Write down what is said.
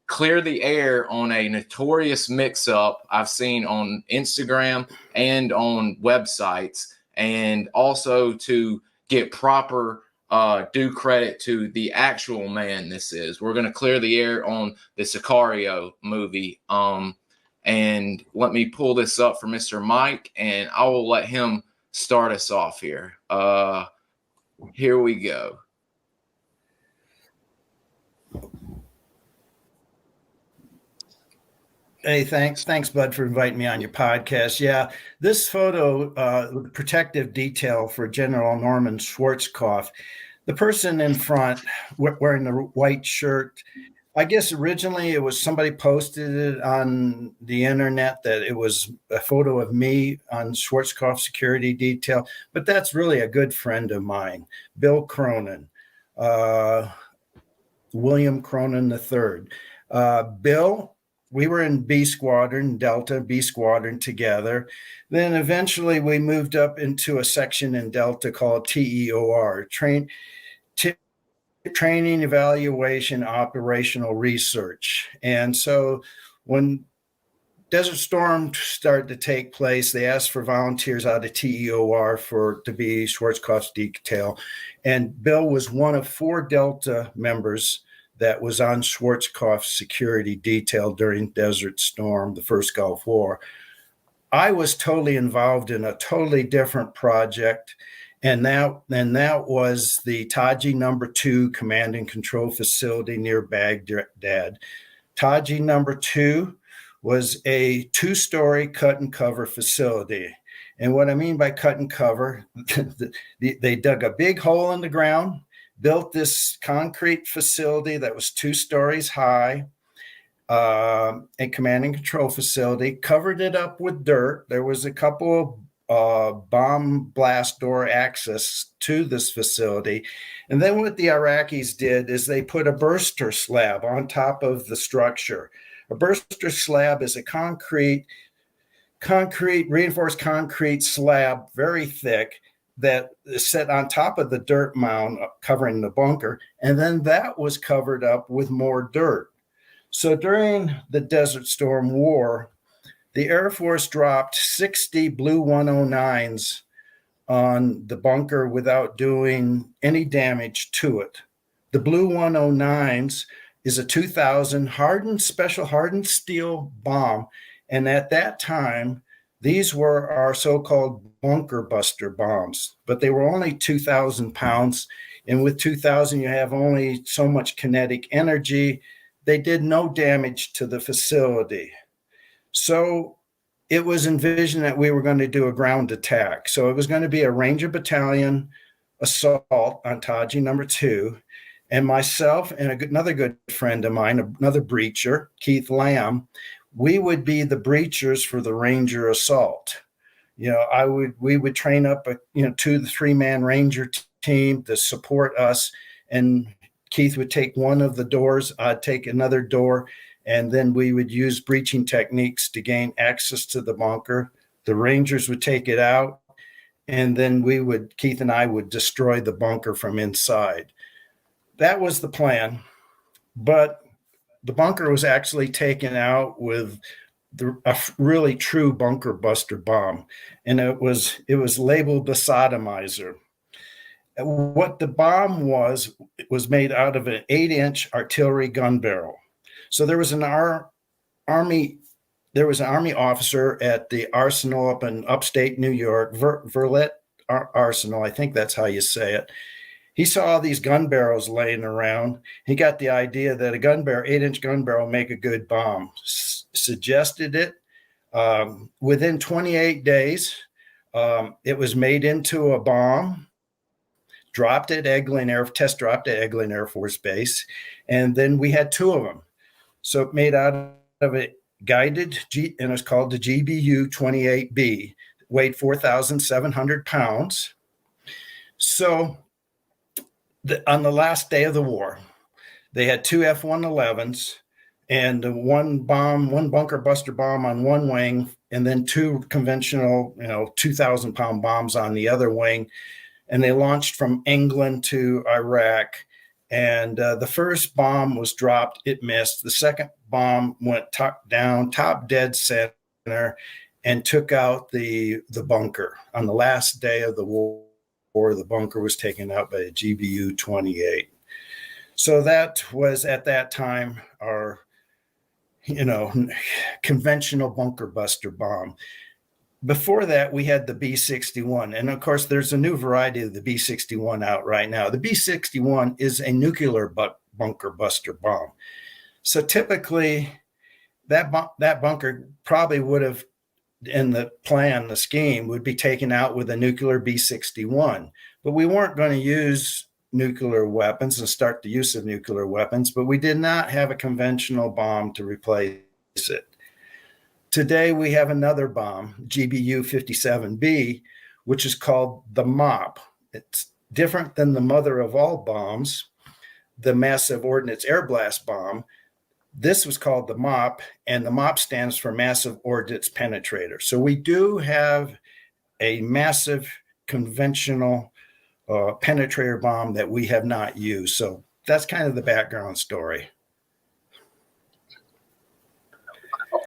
clear the air on a notorious mix-up I've seen on Instagram and on websites, and also to get proper due credit to the actual man this is. We're going to clear the air on the Sicario movie. And let me pull this up for Mr. Mike, and I will let him start us off here. Here we go. Hey, thanks, Bud, for inviting me on your podcast. Yeah, this photo, protective detail for General Norman Schwarzkopf. The person in front wearing the white shirt, I guess originally it was somebody posted it on the internet that it was a photo of me on Schwarzkopf security detail, but that's really a good friend of mine, Bill Cronin, William Cronin III. Bill, we were in B Squadron, Delta B Squadron together. Then eventually we moved up into a section in Delta called TEOR, Training, Evaluation, Operational Research. And so when Desert Storm started to take place, they asked for volunteers out of TEOR to be Schwarzkopf's detail. And Bill was one of 4 Delta members that was on Schwarzkopf's security detail during Desert Storm, the first Gulf War. I was totally involved in a totally different project, and that was the Taji No. 2 Command and Control Facility near Baghdad. Taji No. 2 was a 2-story cut and cover facility. And what I mean by cut and cover, they dug a big hole in the ground, built this concrete facility that was 2 stories high, a command and control facility, covered it up with dirt. There was a couple of bomb blast door access to this facility. And then what the Iraqis did is they put a burster slab on top of the structure. A burster slab is a reinforced concrete slab, very thick, that is set on top of the dirt mound covering the bunker, and then that was covered up with more dirt. So during the Desert Storm War, the Air Force dropped 60 Blue 109s on the bunker without doing any damage to it. The Blue 109s is a 2000 special hardened steel bomb, and at that time, these were our so-called bunker buster bombs, but they were only 2,000 pounds. And with 2,000, you have only so much kinetic energy. They did no damage to the facility. So it was envisioned that we were going to do a ground attack. So it was going to be a Ranger Battalion assault on Taji No. 2. And myself and another good friend of mine, another breacher, Keith Lamb, we would be the breachers for the Ranger assault. We would train up a 2 to 3 man Ranger team to support us, and Keith would take one of the doors, I'd take another door, and then we would use breaching techniques to gain access to the bunker. The Rangers would take it out, and then Keith and I would destroy the bunker from inside. That was the plan, but the bunker was actually taken out with a really true bunker buster bomb, and it was labeled the sodomizer. What the bomb was, it was made out of an 8-inch artillery gun barrel. So there was an army officer at the arsenal up in upstate New York, Verlet Arsenal, I think that's how you say it. He saw all these gun barrels laying around. He got the idea that a 8-inch gun barrel make a good bomb. Suggested it. Within 28 days, it was made into a bomb. Test dropped at Eglin Air Force Base, and then we had 2 of them. So it made out of a guided and it's called the GBU-28B. Weighed 4,700 pounds. So on the last day of the war, they had 2 F-111s and one bunker buster bomb on one wing, and then 2 conventional, 2,000-pound bombs on the other wing. And they launched from England to Iraq. And the first bomb was dropped. It missed. The second bomb went down, top dead center, and took out the bunker. On the last day of the war, the bunker was taken out by a GBU-28. So that was, at that time, our, conventional bunker buster bomb. Before that, we had the B-61. And of course, there's a new variety of the B-61 out right now. The B-61 is a nuclear bunker buster bomb. So typically, that bunker probably would have, in the plan, the scheme, would be taken out with a nuclear B-61. But we weren't going to use nuclear weapons and start the use of nuclear weapons, but we did not have a conventional bomb to replace it. Today, we have another bomb, GBU-57B, which is called the MOP. It's different than the mother of all bombs, the massive ordnance air blast bomb. This was called the MOP, and the MOP stands for Massive Ordnance Penetrator. So we do have a massive conventional penetrator bomb that we have not used. So that's kind of the background story.